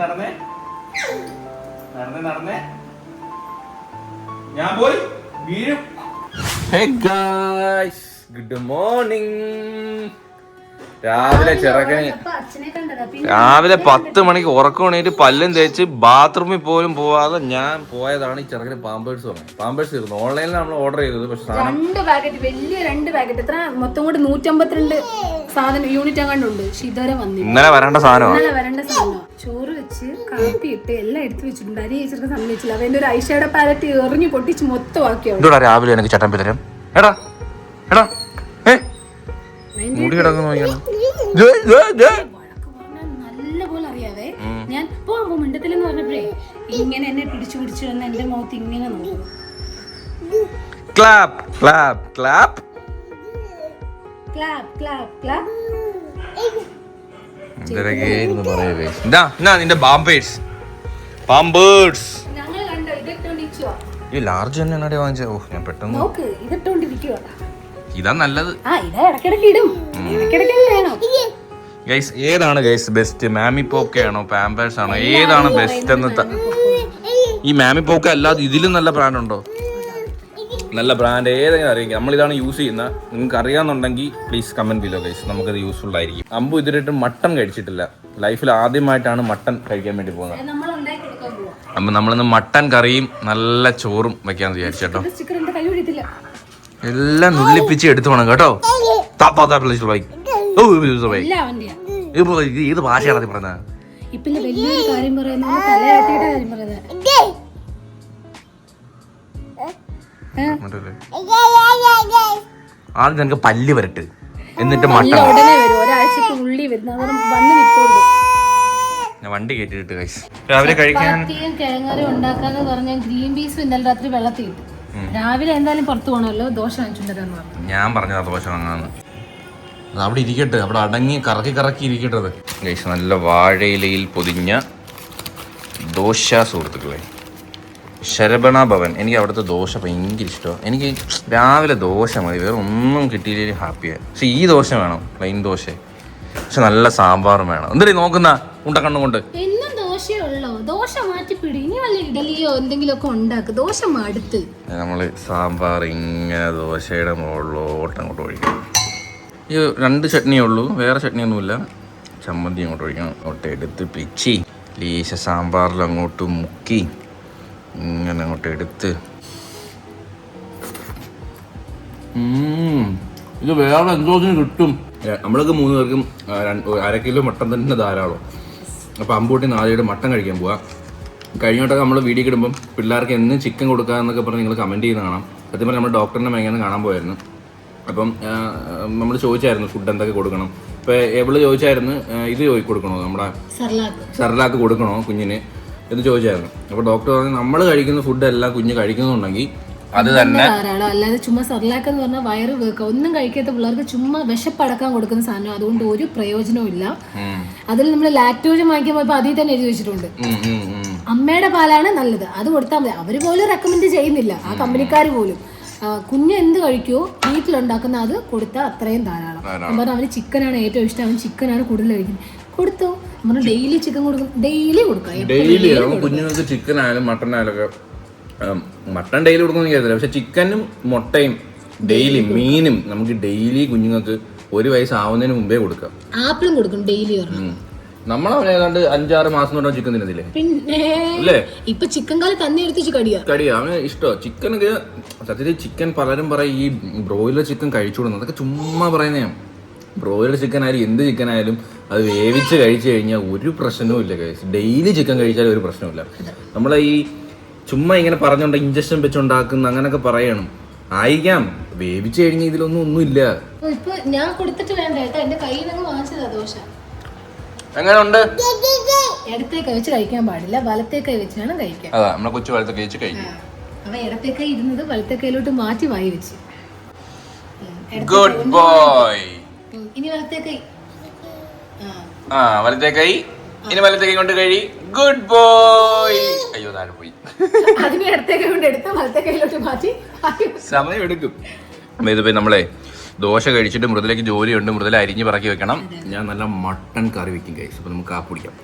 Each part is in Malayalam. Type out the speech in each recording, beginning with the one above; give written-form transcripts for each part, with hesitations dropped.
നടന്നേ നടന്നേ ഞാൻ പോയി വീഴും. Hey guys, good morning. രാവിലെ ചെറുക്കന് രാവിലെ 10 മണിക്ക് ഉറക്കം എണീറ്റ് പല്ലും തേച്ച് ബാത്റൂമിൽ പോലും പോവാതെ ഞാൻ പോയതാണ് ഈ ചെറുക്കന് പാമ്പേഴ്സ് വാങ്ങാൻ. പാമ്പേഴ്സ് തീർന്നു. ഓൺലൈനിൽ നമ്മൾ ഓർഡർ ചെയ്തത്, പക്ഷെ 2 പാക്കറ്റ് വലിയ 2 പാക്കറ്റ് എത്ര മൊത്തം കൂടെ 152 സാധനം യൂണിറ്റ് അങ്ങാണ്ടുണ്ട്. പക്ഷെ ഇതുവരെ വന്നില്ല. ഇന്നലെ വരേണ്ട സാധനം ചോറ് വെച്ച് കാപ്പി ഇട്ട് എല്ലാം എടുത്തു വെച്ചിട്ടുണ്ട്. അരി ചേച്ചിട്ട് സമ്മതിച്ചില്ല. അവന്റെ ഒരു ഐഷയുടെ പാലറ്റ് എറിഞ്ഞു പൊട്ടിച്ച് മൊത്തം ആക്കിയാണ്. രാവിലെ എനിക്ക് ചട്ടമ്പി തരാം. എടാ എടാ മുടി കിടക്കുന്നു. നല്ല പോലെ അറിയാവേ. ഞാൻ പോകുമ്പോ മിണ്ടത്തിലെന്ന് പറഞ്ഞപ്പോഴേ ഇങ്ങനെ എന്നെ പിടിച്ചു പിടിച്ചു വന്ന് എന്റെ മുഖത്ത് ഇങ്ങനെ നോക്കും. Clap clap clap clap clap clap. നിന്റെ പാമ്പേഴ്സ് പാമ്പേഴ്സ് ഞങ്ങൾ കണ്ടോ ഇതൊണ്ടിരിക്കുവാ. ഈ ലാർജ് തന്നെയാണ് വാങ്ങിച്ചത്. ഓ ഞാൻ പെട്ടെന്ന് നോക്ക് ഇതൊണ്ടിരിക്കുവാ. ഇതാ നല്ലത്. ഗൈസ് ഏതാണ് ഗൈസ് ബെസ്റ്റ്? മാമി പോക്ക ആണോ പാമ്പേഴ്സ് ആണോ? ഏതാണ് ബെസ്റ്റ് എന്ന് ഈ മാമി പോക്ക അല്ലാതെ ഇതിലും നല്ല ബ്രാൻഡ് ഉണ്ടോ? നല്ല ബ്രാൻഡ് ഏതെങ്കിലും അറിയിക്കാം. നമ്മളിതാണ് യൂസ് ചെയ്യുന്നത്. നിങ്ങൾക്ക് അറിയാമെന്നുണ്ടെങ്കിൽ പ്ലീസ് കമന്റ് ബിലോ ഗൈസ്. നമുക്കത് യൂസ്ഫുൾ ആയിരിക്കും. അമ്പു ഇതിലിട്ട് മട്ടൺ കഴിച്ചിട്ടില്ല. ലൈഫിൽ ആദ്യമായിട്ടാണ് മട്ടൺ കഴിക്കാൻ വേണ്ടി പോകുന്നത്. അപ്പം നമ്മളിന്ന് മട്ടൺ കറിയും നല്ല ചോറും വെക്കാന്ന് വിചാരിച്ചേട്ടോ. എല്ലാം നുള്ളിപ്പിച്ച് എടുത്തു വേണം കേട്ടോ. ഏത് ഭാഷയാണ് പറഞ്ഞത്? ആദ്യം നിനക്ക് പല്ല് വരട്ട്, എന്നിട്ട് മട്ടൺ. ഞാൻ വണ്ടി കയറ്റിട്ട് ഗൈസ് രാവിലെ കഴിക്കാൻ കിഴങ്ങറി ഉണ്ടാക്കാന്ന് പറഞ്ഞ ഗ്രീൻ പീസ് ഇന്നലെ രാത്രി വെള്ളത്തിൽ ഇട്ടു. രാവിലെ എന്തായാലും പുറത്തു പോകണമല്ലോ. ദോശ വാങ്ങിച്ചിട്ടുണ്ടെന്ന് പറഞ്ഞു. ഞാൻ പറഞ്ഞതാ ദോശ വാങ്ങാന്ന്. അത് അവിടെ ഇരിക്കട്ടെ, അവിടെ അടങ്ങി കറക്കി കറക്കി ഇരിക്കട്ടെ. അത് ഗൈസ് നല്ല വാഴയിലയിൽ പൊതിഞ്ഞ ദോശ സുഹൃത്തുക്കളെ. ശരവണ ഭവൻ. എനിക്ക് അവിടുത്തെ ദോശ ഭയങ്കര ഇഷ്ടമാണ്. എനിക്ക് രാവിലെ ദോശ മതി, വേറെ ഒന്നും കിട്ടിയില്ലെങ്കിൽ ഹാപ്പിയാണ്. പക്ഷെ ഈ ദോശ വേണം, പ്ലെയിൻ ദോശ. പക്ഷെ നല്ല സാമ്പാറും വേണം. എന്തിനാ നോക്കുന്ന ഉണ്ടക്കണ്ണും കൊണ്ട്? ദോശ മാറ്റി പിടി. ഇനി വല്ല ഇഡലിയോ എന്തെങ്കിലുമൊക്കെ ഉണ്ടാക്ക്. ദോശ മടുത്ത്. നമ്മള് സാമ്പാർ ഇങ്ങനെ ദോശയുടെ മുകളിലോട്ട് അങ്ങോട്ട് ഒഴിക്കണം. ഈ 2 ചട്നിയേ ഉള്ളൂ, വേറെ ചട്നിയൊന്നുമില്ല. ചമ്മന്തി അങ്ങോട്ട് ഒഴിക്കണം. അങ്ങോട്ട് എടുത്ത് പിച്ചി ലേശ സാമ്പാറിൽ അങ്ങോട്ട് മുക്കി ഇങ്ങനെ അങ്ങോട്ട് എടുത്ത്. ഇത് വേറെ എന്തോതിന് കിട്ടും. നമ്മളൊക്കെ 3 പേർക്കും 1/2 കിലോ മട്ടൻ തന്നെ ധാരാളം. അപ്പോൾ അമ്പൂട്ടി നാളെയുടെ മട്ടൻ കഴിക്കാൻ പോവാം. കഴിഞ്ഞോട്ടൊക്കെ നമ്മൾ വീഡിയോ ഇടുമ്പം പിള്ളേർക്ക് എന്നും ചിക്കൻ കൊടുക്കാമെന്നൊക്കെ പറഞ്ഞ് നിങ്ങൾ കമൻറ്റ് ചെയ്യുന്ന കാണാം. സത്യം പറഞ്ഞാൽ നമ്മൾ ഡോക്ടറിനെ ഭയങ്കര കാണാൻ പോയായിരുന്നു. അപ്പം നമ്മൾ ചോദിച്ചായിരുന്നു ഫുഡ് എന്തൊക്കെ കൊടുക്കണം. ഇപ്പോൾ എവള് ചോദിച്ചായിരുന്നു ഇത് കൊടുക്കണോ, നമ്മുടെ സെർലാക്ക് കൊടുക്കണോ കുഞ്ഞിന് എന്ന് ചോദിച്ചായിരുന്നു. അപ്പോൾ ഡോക്ടർ പറഞ്ഞു നമ്മൾ കഴിക്കുന്ന ഫുഡ് എല്ലാം കുഞ്ഞ് കഴിക്കുന്നുണ്ടെങ്കിൽ അത് തന്നെ ധാരാളം. അല്ലാതെ ചുമ്മാ സെർലാക്ക് എന്ന് പറഞ്ഞാൽ വയറ് വീക്ക ഒന്നും കഴിക്കാത്ത പിള്ളേർക്ക് ചുമ്മാ വിശപ്പടക്കാൻ കൊടുക്കുന്ന സാധനം. അതുകൊണ്ട് ഒരു പ്രയോജനവും ഇല്ല. അതിൽ നമ്മൾ ലാക്ടോജൻ വാങ്ങിക്കാൻ പോയപ്പോൾ അതിൽ തന്നെ എഴുതി വെച്ചിട്ടുണ്ട് അമ്മയുടെ പാലാണ് നല്ലത്, അത് കൊടുത്താൽ മതി. അവര് പോലും റെക്കമെൻഡ് ചെയ്യുന്നില്ല, ആ കമ്പനിക്കാർ പോലും. കുഞ്ഞ് എന്ത് കഴിക്കുമോ വീട്ടിലുണ്ടാക്കുന്ന അത് കൊടുത്താൽ അത്രയും ധാരാളം. പറഞ്ഞാൽ അവന് ചിക്കനാണ് ഏറ്റവും ഇഷ്ടം, അവൻ ചിക്കനാണ് കൂടുതൽ കഴിക്കുന്നത്. കൊടുത്തോ നമ്മൾ ഡെയിലി ചിക്കൻ കൊടുക്കും, ഡെയിലി കൊടുക്കാം. ഡെയിലി കുഞ്ഞുങ്ങൾക്ക് ചിക്കൻ ആയാലും മട്ടൺ ആയാലും ഒക്കെ. മട്ടൺ ഡെയിലി കൊടുക്കുന്ന കേട്ടില്ല, പക്ഷെ ചിക്കനും മുട്ടയും ഡെയിലി, മീനും നമുക്ക് ഡെയിലി കുഞ്ഞുങ്ങൾക്ക് 1 വയസ്സാവുന്നതിന് മുമ്പേ കൊടുക്കാം. ആപ്പിളും കൊടുക്കും ഡെയിലി. നമ്മളവനെ ഏതാണ്ട് 5-6 മാസം തൊട്ടോ ചിക്കൻ തിന്നുന്നില്ലേ? പിന്നെ ഇപ്പൊ ചിക്കൻ കാലം തന്നെ എടുത്തിച്ച് കടിയാ അവന് ഇഷ്ടമാണ് ചിക്കനൊക്കെ. സത്യത്തിൽ ചിക്കൻ പലരും പറയും ഈ ബ്രോയിലർ ചിക്കൻ കഴിച്ചുകൂടുന്നു, അതൊക്കെ ചുമ്മാ പറയുന്നതാണ്. ബ്രോയിലർ ചിക്കൻ ആയാലും എന്ത് ചിക്കൻ ആയാലും അത് വേവിച്ച് കഴിച്ചു കഴിഞ്ഞാൽ ഒരു പ്രശ്നവും ഇല്ല. ഡെയിലി ചിക്കൻ കഴിച്ചാലും ഒരു പ്രശ്നമില്ല. നമ്മളെ ഈ ചുമ്മാ ഇങ്ങനെ പറഞ്ഞോണ്ട് ഇഞ്ചക്ഷൻ വെച്ചുണ്ടാക്കുന്ന അങ്ങനൊക്കെ പറയണം. ആയിരിക്കാം, വേവിച്ച് കഴിഞ്ഞ ഒന്നുമില്ല. ഇപ്പൊ ഞാൻ കൊടുത്തിട്ട് വേണ്ട കേട്ടോ, എന്റെ കയ്യിൽ നിന്ന് വാങ്ങിച്ചതാ ദോശ. എങ്ങനെ ഉണ്ട്? ഇടത്തെ കൈ വെച്ച് കഴിക്കാൻ പാടില്ല, വലത്തെ കൈ വെച്ച് വേണം കഴിക്കാൻ. അതാ നമ്മളെ കൊച്ചു വലത്തെ കൈ വെച്ച് കഴിക്കും. അവ ഇടത്തെ കൈ ഇരുന്നത് വലത്തെ കൈയിലോട്ട് മാറ്റി വായി വെച്ച്. Good boy. ഇനി വലത്തെ കൈ. വലത്തെ കൈ, ഇനി വലത്തെ കൈ കൊണ്ട് കഴി. Good boy. അയ്യോ താഴെ പോയി. അതിന് ഇടത്തെ കൈ കൊണ്ട് എടുത്ത് വലത്തെ കൈയിലോട്ട് മാറ്റി സമയം എടുക്കും. ഇതിപ്പോ നമ്മളെ ദോശ കഴിച്ചിട്ട് മൃദുലേക്ക് ജോലിയുണ്ട്. മൃദുല അരിഞ്ഞ് പറക്കി വെക്കണം. ഞാൻ നല്ല മട്ടൺ കറി വെക്കും ഗൈസ്. അപ്പൊ നമുക്ക് കാപ്പി കുടിക്കാം.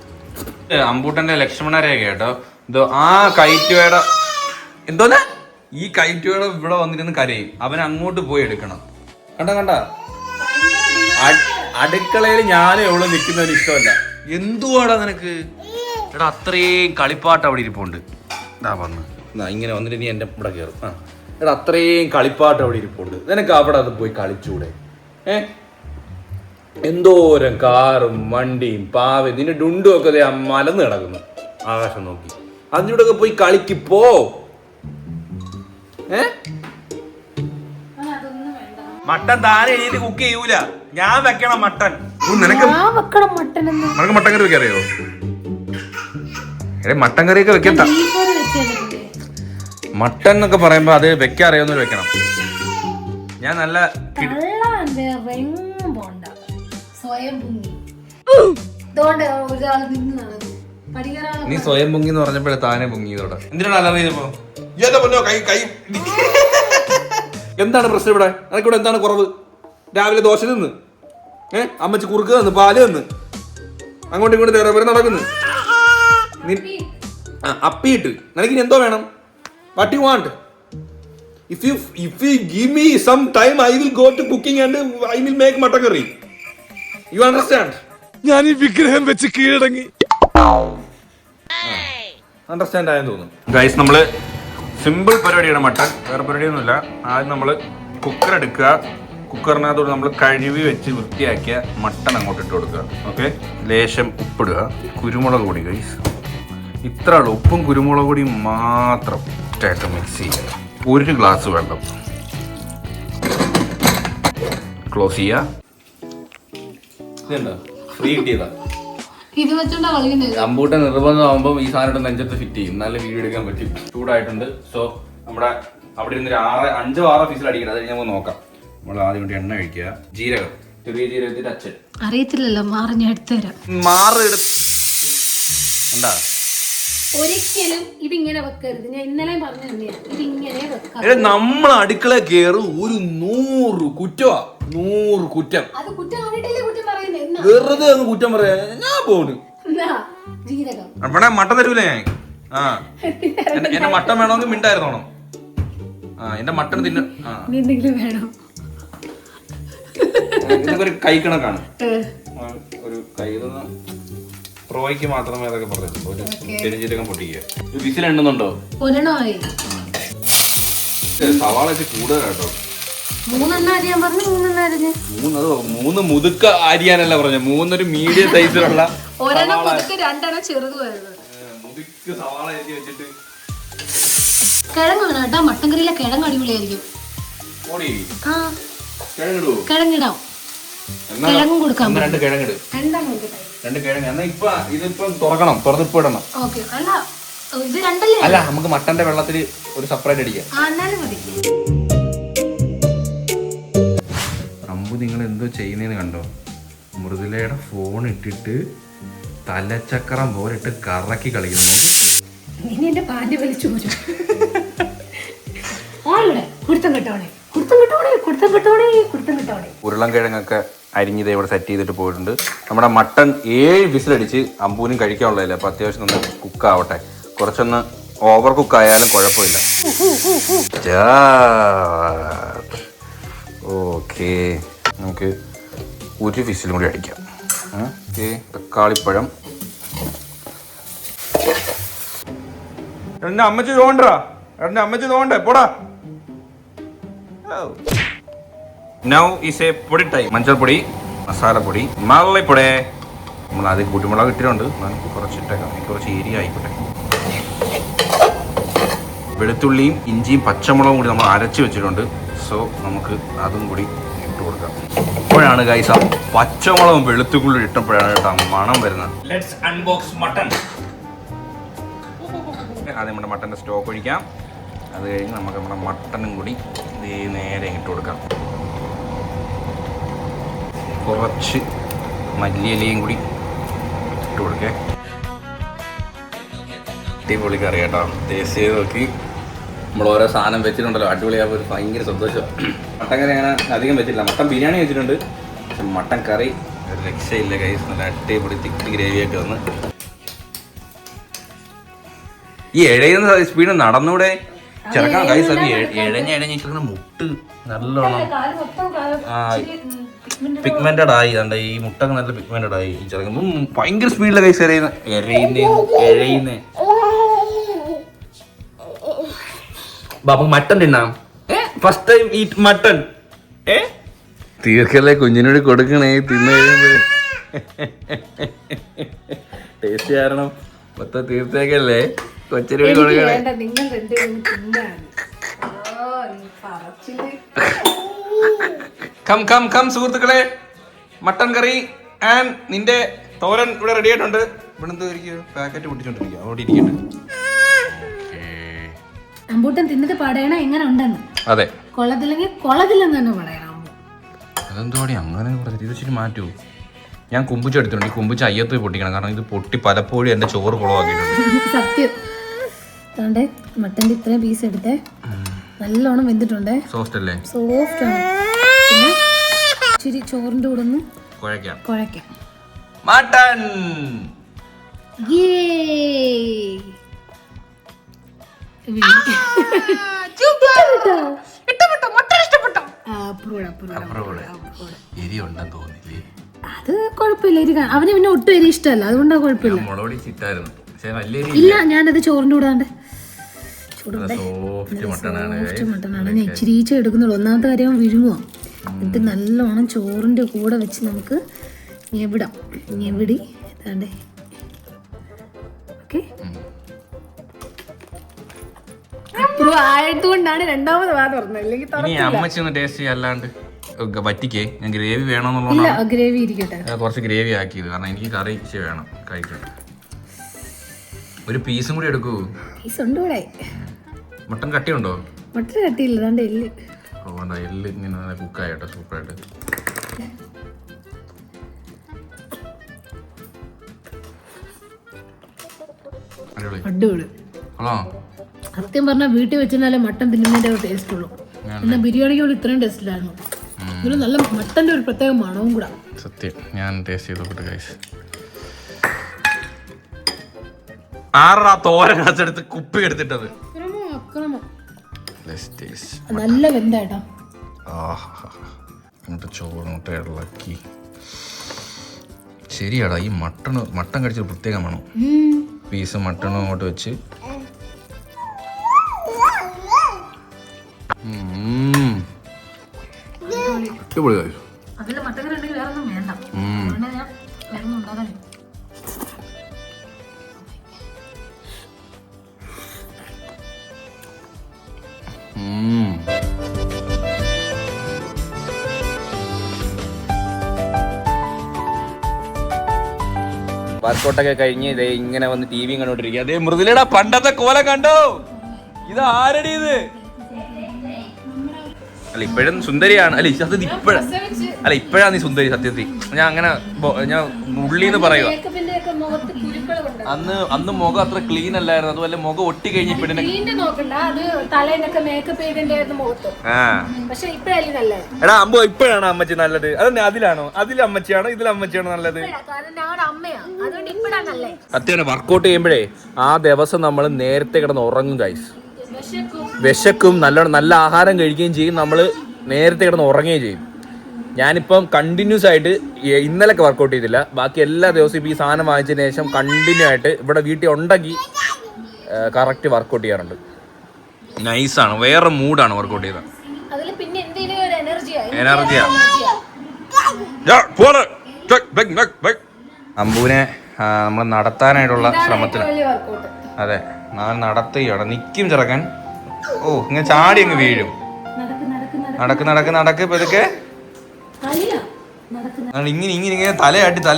അമ്പൂട്ടന്റെ ലക്ഷ്മണരേഖ കേട്ടോ. എന്തോ ആ കൈറ്റുവേട എന്തോന്ന് ഈ കൈറ്റുവേട ഇവിടെ വന്നിരുന്ന് കരയും. അവൻ അങ്ങോട്ട് പോയി എടുക്കണം. കണ്ട അടുക്കളയിൽ ഞാനും എവിടെ നിൽക്കുന്നതിന് ഇഷ്ടമല്ല. എന്തുവാടാ നിനക്ക്? എടാ അത്രയും കളിപ്പാട്ട് അവിടെ ഇരിപ്പുണ്ട്. ഇങ്ങനെ വന്നിട്ട് നീ എന്റെ ഇവിടെ കയറും. എടാ അത്രയും കളിപ്പാട്ട് അവിടെ ഇരിപ്പുണ്ട്. നിനക്ക് അവിടെ അത് പോയി കളിച്ചൂടെ? എന്തോരം കാറും വണ്ടിയും പാവയും നിന്റെ ഡുണ്ടും ഒക്കെ മലന്ന് കിടക്കുന്നു ആകാശം നോക്കി. അതിലൂടെ ഒക്കെ പോയി കളിക്കിപ്പോ. മട്ടൻ താനെ എഴുതി കുക്ക് ചെയ്യൂല, ഞാൻ വെക്കണം മട്ടൻ. നിനക്ക് മട്ടൻ കറി വെക്കാൻ അറിയോ? മട്ടൻ കറിയൊക്കെ വെക്കാൻ മട്ടൻ എന്നൊക്കെ പറയുമ്പോ അത് വെക്കാൻ അറിയാവുന്ന വെക്കണം. ഞാൻ നല്ല നീ സ്വയം പൊങ്ങി എന്ന് പറഞ്ഞപ്പോഴേ താനെ പൊങ്ങിയതോടെ. എന്തിനാണ് അലറി ചെയ്തപ്പോ? എന്താണ് പ്രശ്നം ഇവിടെ? എനിക്കിവിടെ എന്താണ് കുറവ്? രാവിലെ ദോശ നിന്ന് അമ്മച്ചി കുറുക്ക് തന്ന് പാല് തന്ന് അങ്ങോട്ടും ഇങ്ങോട്ട് തേറെ നടക്കുന്നു. അപ്പിയിട്ട് നിനക്ക് ഇനി എന്തോ വേണം? What you want? If you give me some time, I will go to cooking and I will make mutton curry. You understand? ഞാൻ ഈ വിഗ്രഹം വെച്ച് കീഴടങ്ങി. അണ്ടർസ്റ്റാൻഡ് ആയെന്ന് തോന്നുന്നു. ഗൈസ് നമ്മള് സിമ്പിൾ പരിപാടിയാണ് മട്ടൻ, വേറെ പരിപാടിയൊന്നുമില്ല. ആദ്യം നമ്മള് കുക്കർ എടുക്കുക. കുക്കറിനകത്തോട് നമ്മൾ കഴുകി വെച്ച് വൃത്തിയാക്കിയ മട്ടൺ അങ്ങോട്ട് ഇട്ട് കൊടുക്കുക. ഓക്കെ, ലേശം ഉപ്പിടുക, കുരുമുളക് പൊടി. ഗൈസ് ഇത്ര ഉള്ളു, ഉപ്പും കുരുമുളക് പൊടിയും മാത്രം ഇട്ടായിട്ട് മിക്സ് ചെയ്യുക. 1 ഗ്ലാസ് വെള്ളം. ക്ലോസ് ചെയ്യുക. ഇതുണ്ടോ ഫ്രീ കിട്ടിയതാ. അമ്പൂട്ട നിർബന്ധമാകുമ്പോൾ ഈ സാധനം നെഞ്ചത്ത് ഫിറ്റ് ചെയ്യും, നല്ല വീഡിയോ എടുക്കാൻ പറ്റും. ചൂടായിട്ടുണ്ട്. സോ നമ്മുടെ അവിടെ ഇരുന്ന് 5-6 ഫീസിൽ അടിക്കണം. അത് കഴിഞ്ഞാൽ നോക്കാം. നമ്മൾ ആദ്യം കൊണ്ട് എണ്ണ ഒഴിക്കുക. ജീരകം, ചെറിയ ജീരകത്തിന്റെ അച്ഛൻ അറിയത്തില്ലല്ലോ, മാറി ഞാൻ എടുത്തുതരാം. എന്താ ഒരിക്കലും ഇതിങ്ങനെ വെക്കരുത്. ഞാൻ ഇന്നലെ പറഞ്ഞു തന്നെയാ, ഇതിങ്ങനെ വെക്കാം. നമ്മൾ അടുക്കള കയറും ഒരു 100 കുറ്റമാ, 100 കുറ്റം. അത് കുറ്റം ആയിട്ടല്ലേ കുറ്റം പറയുന്നത്? വെറുതെ അങ്ങ് കുറ്റം പറയാ ഞാൻ പോണു. ജീരകം അവിടെ മട്ടൻ തരൂലേ ഞാൻ. എന്റെ മട്ടൻ വേണമെങ്കിൽ മിണ്ടായിരുന്നോണം. എന്റെ മട്ടൻ എന്തെങ്കിലും വേണം. ഇതൊക്കെ ഒരു കൈ കണക്കാണ്. ഒരു കൈ റോയ്ക്ക് മാത്രമേ അതൊക്കെ പറഞ്ഞിട്ടുള്ളൂ. ഒരു ചെറിയ പൊട്ടിക്കുക. വിസിൽ എണ്ണുന്നുണ്ടോ? സവാള കൂടുതലാട്ടോ. 3 മുതുക്ക അരിയാനല്ല പറഞ്ഞ, 3 മീഡിയം സൈസിലുള്ള മുതുക്ക് സവാള അരി വെച്ചിട്ട്. കിഴങ്ങാണ് കേട്ടോ, മട്ടൻ കറിയിലെ കിഴങ്ങ് അടിപൊളിയായിരിക്കും. കിഴങ്ങിടാം, കിഴങ്ങും കൊടുക്കാം. 2 കിഴങ്ങിട്, 2 കിഴങ്ങ്. എന്നാ ഇതിപ്പം തുറക്കണം, തുറന്നിപ്പോ ഇടണം. അല്ല, നമുക്ക് മട്ടന്റെ വെള്ളത്തിൽ ഒരു സെപ്പറേറ്റ് അടിക്കാം. അമ്പു നിങ്ങൾ എന്തോ ചെയ്യുന്നതെന്ന് കണ്ടോ? മൃദുലയുടെ ഫോൺ ഇട്ടിട്ട് തലച്ചക്രം പോലിട്ട് കറക്കി കളിക്കുന്നത്. ഉരുളൻ കിഴങ്ങൊക്കെ അരിഞ്ഞത് ഇവിടെ സെറ്റ് ചെയ്തിട്ട് പോയിട്ടുണ്ട്. നമ്മുടെ മട്ടൺ 7 വിസിലടിച്ച് അമ്പൂനും കഴിക്കാനുള്ളതല്ലേ. അപ്പോൾ അത്യാവശ്യം ഒന്ന് കുക്കാവട്ടെ. കുറച്ചൊന്ന് ഓവർ കുക്കായാലും കുഴപ്പമില്ല. ഓക്കെ, നമുക്ക് 1 വിസിലും കൂടി അടിക്കാം. ഓക്കെ, തക്കാളിപ്പഴം. എന്റെ അമ്മച്ചി തോണ്ടാ, എന്റെ അമ്മച്ചി തോണ്ടേ പോടാ. നൗ ഈസ് എ പൊടി ടൈം. മഞ്ഞൾപ്പൊടി, മസാലപ്പൊടി, മല്ലിപ്പൊടി. നമ്മൾ ആദ്യം കുരുമുളക് ഇട്ടിട്ടുണ്ട്, നമുക്ക് കുറച്ചിട്ടേക്കാം. കുറച്ച് ഏരിയ ആയിക്കോട്ടെ. വെളുത്തുള്ളിയും ഇഞ്ചിയും പച്ചമുളകും കൂടി നമ്മൾ അരച്ച് വെച്ചിട്ടുണ്ട്. സോ നമുക്ക് അതും കൂടി ഇട്ട് കൊടുക്കാം. ഇപ്പോഴാണ് ഗൈസ് പച്ചമുളകും വെളുത്തുള്ളി ഇട്ടപ്പോഴാണ് കേട്ടോ മണം വരുന്നത്. Let's unbox mutton. ആദ്യം നമ്മുടെ മട്ടൻ്റെ സ്റ്റോക്ക് ഒഴിക്കാം. അത് കഴിഞ്ഞ് നമുക്ക് നമ്മുടെ മട്ടനും കൂടി നേരെ ഇട്ട് കൊടുക്കാം. കുറച്ച് മല്ലിയിലയും കൂടി ഇട്ട് കൊടുക്കേ. അടിപൊളി കറി കേട്ടോ. ടേസ്റ്റ് ചെയ്ത് നോക്കി. നമ്മൾ ഓരോ സാധനം വെച്ചിട്ടുണ്ടല്ലോ, അടിപൊളിയാകുമ്പോൾ ഒരു ഭയങ്കര സന്തോഷം. മട്ടൻ കറി അങ്ങനെ അധികം വെച്ചിട്ടില്ല. മട്ടൻ ബിരിയാണി വെച്ചിട്ടുണ്ട്, പക്ഷെ മട്ടൻ കറി ഒരു രക്ഷയില്ല ഗൈസ്. നല്ല അടിപൊളി തിക്ക് ഗ്രേവിയായിട്ട് വന്ന് ഈ എഴയുന്ന സ്പീഡ് നടന്നൂടെ ചെറുക്കാൻ കൈ എഴഞ്ഞ മുട്ട് നല്ലോണം പിഗ്മെന്റഡ് ആയി കണ്ട ഈ മുട്ടൊക്കെ നല്ല പിഗ്മെന്റഡ് ആയി ഈ ചെറുക്കം ഭയങ്കര സ്പീഡിലെ കൈസ് എഴയുന്നേ ബാബു മട്ടൻ തിന്നാം ഫസ്റ്റ് ടൈം ഈറ്റ് മട്ടൻ തീർക്കല്ലേ കുഞ്ഞിനോട് കൊടുക്കണേ തിന്നു കഴിയുമ്പോ ടേസ്റ്റ് കാരണം മൊത്തം തീർത്തേക്കല്ലേ കൊച്ചിനോട് കൊടുക്കണേ കം സുഹൃത്തുക്കളെ മട്ടൻ കറി ആൻഡ് നിന്റെ തോരൻ ഇവിടെ റെഡി ആയിട്ടുണ്ട്. ഇവിടെ എന്തോ പാക്കറ്റ് പൊട്ടിച്ചോണ്ടിരിക്കുക അവിടെ ഇരിക്കട്ടെ. അമ്പൂട്ടൻ തിന്നിട്ട് പറയണ എങ്ങനെ ഉണ്ടെന്ന്. അതെ കൊള്ളത്തില്ലെങ്കിൽ കൊള്ളത്തില്ലെന്ന് തന്നെ പറയണം. അതെന്തോടി അങ്ങനെ ഇത് മാറ്റൂ. ഞാൻ കുമ്പിച്ച് എടുത്തിട്ടുണ്ട്. ഈ കുമ്പിച്ച് അയ്യത്ത് പൊട്ടിക്കണം, കാരണം ഇത് പൊട്ടി പലപ്പോഴും എന്റെ ചോറ് കുളമാക്കിയിട്ടുണ്ട്. സത്യം. താണ്ടേ മട്ടന്റെ ഇത്രയും പീസ് എടുത്തേ, നല്ലോണം വെന്തിട്ടുണ്ട്. സോഫ്റ്റ് അല്ലേ? സോഫ്റ്റ് ആണ്. പിന്നെ ഇച്ചിരി ചോറിന്റെ കൂടെ ഒന്ന് കുഴക്കാം. മട്ടൻ അത് കുഴപ്പമില്ല. അവന് പിന്നെ ഒട്ടും എരി ഇഷ്ടമല്ല, അതുകൊണ്ടാ കുഴപ്പമില്ല. ഇല്ല, ഞാനത് ചോറിന്റെ കൂടെ സോഫ്റ്റ് മട്ടനാണ്. ഞാൻ ഇച്ചിരി എടുക്കുന്നുള്ളൂ. ഒന്നാമത്തെ കാര്യം വിഴുങ്ങുക, എന്നിട്ട് നല്ലോണം ചോറിന്റെ കൂടെ വെച്ച് നമുക്ക് ഞെവിടി ഇതാണ്ടേ. ഓക്കെ, ആയതുകൊണ്ടാണ് രണ്ടാമത് വാ തുറന്നത്. അല്ലെങ്കിൽ വറ്റിക്കേ ഞാൻ ഗ്രേവി വേണമെന്നുള്ള ഗ്രേവി ഇരിക്കട്ടെ, കുറച്ച് ഗ്രേവി ആക്കിയത്, കാരണം എനിക്ക് കറി വേണം കഴിക്കാൻ. ഒരു പീസും കൂടി എടുക്കൂ. പീസ് ഉണ്ട് ഇവിടെ. മട്ടൻ കട്ടിയുണ്ടോ? മട്ടൻ കട്ടിയില്ല, അതാണ്ട് എല്ല്. എല്ല് ഇങ്ങനെ കുക്കായിട്ടോ സൂപ്പറായിട്ട്. അടിപൊളി. സത്യം പറഞ്ഞാൽ വീട്ടിൽ വെച്ചാലേ മട്ടൻ തിന്നുന്നതിന്റെ ഒരു ടേസ്റ്റ് ഉള്ളൂ. എന്നാൽ ബിരിയാണിക്ക് പോലും ഇത്രയും ടേസ്റ്റ് ഇല്ലായിരുന്നു. ഇതിൽ നല്ല മട്ടന്റെ ഒരു പ്രത്യേക മണവും കൂടെ. സത്യം, ഞാൻ ടേസ്റ്റ് ചെയ്തോട്ടെ ഗൈസ്. ആറാ തോരൻ എടുത്ത് കുപ്പി എടുത്തിട്ടത് നല്ല വെന്തായിട്ടാ. ചോറിനോട്ട് ഇളക്കി. ശരിയാടാ, ഈ മട്ടൻ കടിച്ചൊരു പ്രത്യേക മണം. പീസ് മട്ടണും അങ്ങോട്ട് വെച്ച് അടിപൊളി. വർക്കൗട്ടൊക്കെ കഴിഞ്ഞ് ഇതേ ഇങ്ങനെ വന്ന് ടി വിയും കണ്ടോണ്ടിരിക്കുക. അതേ മൃദുലയുടെ പണ്ടത്തെ കോലം കണ്ടോ? ഇത് ആരടി ഇത്? അല്ല ഇപ്പോഴും സുന്ദരിയാണ്. അല്ല സത്യത്തിൽ ഇപ്പോഴാണ് നീ സുന്ദരി സത്യത്തിൽ. ഞാൻ അങ്ങനെ ഞാൻ ഉള്ളിന്ന് പറയുക. അന്ന് മുഖം അത്ര ക്ലീൻ അല്ലായിരുന്നു, അതുപോലെ മുഖം ഒട്ടി കഴിഞ്ഞ എടാ അമ്പോ ഇപ്പോഴാണ് അമ്മച്ചി നല്ലത്? അതെ, അതിലാണോ? അമ്മച്ചിയാണോ ഇതിലമ്മച്ചിയാണോ നല്ലത്? സത്യമാണ്. വർക്കൗട്ട് ചെയ്യുമ്പോഴേ ആ ദിവസം നമ്മൾ നേരത്തെ കിടന്ന് ഉറങ്ങും ഗൈസ്. വിശക്കും, നല്ല ആഹാരം കഴിക്കുകയും ചെയ്യും, നമ്മൾ നേരത്തെ കിടന്ന് ഉറങ്ങുകയും ചെയ്യും. ഞാനിപ്പം കണ്ടിന്യൂസ് ആയിട്ട് ഇന്നലെയൊക്കെ വർക്കൗട്ട് ചെയ്തില്ല, ബാക്കി എല്ലാ ദിവസവും ഇപ്പോൾ ഈ സാധനം വാങ്ങിച്ചതിന് ശേഷം കണ്ടിന്യൂ ആയിട്ട് ഇവിടെ വീട്ടിൽ ഉണ്ടെങ്കിൽ കറക്റ്റ് വർക്കൗട്ട് ചെയ്യാറുണ്ട്. നൈസാണ്, വേറെ മൂഡാണ് വർക്കൗട്ട് ചെയ്താൽ. എനർജിയാ. അമ്പൂനെ നമ്മൾ നടത്താനായിട്ടുള്ള ശ്രമത്തിന്. അതെ, ഞാൻ നടത്തുകയാണ്. നിൽക്കും ചെറുക്കൻ. ഓ, ഇങ്ങനെ ചാടി അങ്ങ് വീഴും. നടക്ക് പതുക്കെ. ഇങ്ങനെ തലയാട്ടി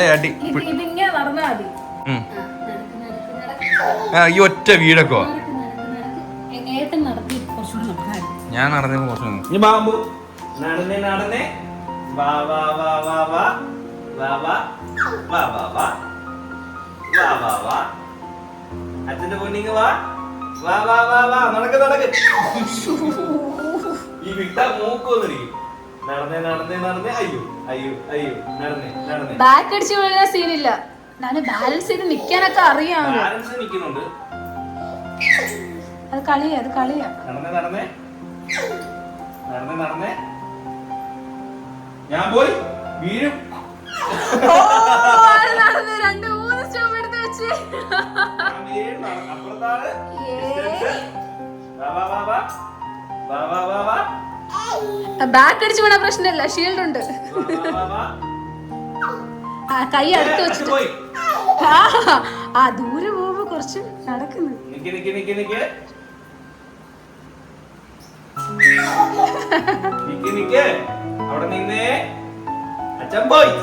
ഈ ഒറ്റ വീടൊക്കെ ഞാൻ നടന്നപ്പോ കുറച്ച് അച്ഛന്റെ പൊന്നിങ് വാ നടക്ക്. ഈ വിട്ട മൂക്കൊന്നിരിക്കും. നടന്നേ അയ്യോ നടന്നേ. ബാക്ക് അടിച്ചു വീഴുന്ന സീനില്ല. ഞാൻ ബാലൻസ് ചെയ്ത് നിക്കാനൊക്കെ അറിയാം. ബാലൻസ് നിൽക്കുന്നുണ്ട്. അത് കളിയാ, അത് കളിയാ. നടന്നേ ഞാൻ പോയി വീഴും. രണ്ട് മൂന്ന് സ്റ്റോപ്പ് എടുത്ത് വെച്ച് അപ്പുറത്താണ്. ബാക്ക് അടിച്ചു വീണ പ്രശ്നമില്ല, ഷീൽഡ് ഉണ്ട്. ആ കൈ അടുത്ത് വെച്ചിട്ട് ആ ദൂരെ പോകുമ്പോ കുറച്ച് നടക്കുന്നു. അവിടെ നിന്നേ അച്ഛൻ പോയി.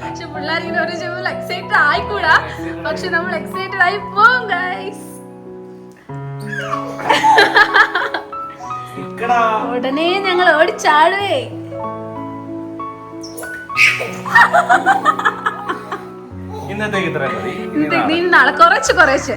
പക്ഷെ പിള്ളേരിങ്ങനെ ഒരു എക്സൈറ്റഡ് ആയിക്കൂടാ, പക്ഷെ നമ്മൾ എക്സൈറ്റഡ് ആയി പോവും ഗൈസ്. ഉടനെ ഞങ്ങൾ ഓടിച്ചാടുവേ. ഇന്നത്തേക്ക് ഇത്ര മതി. നാളെ കുറച്ച് കുറച്ച്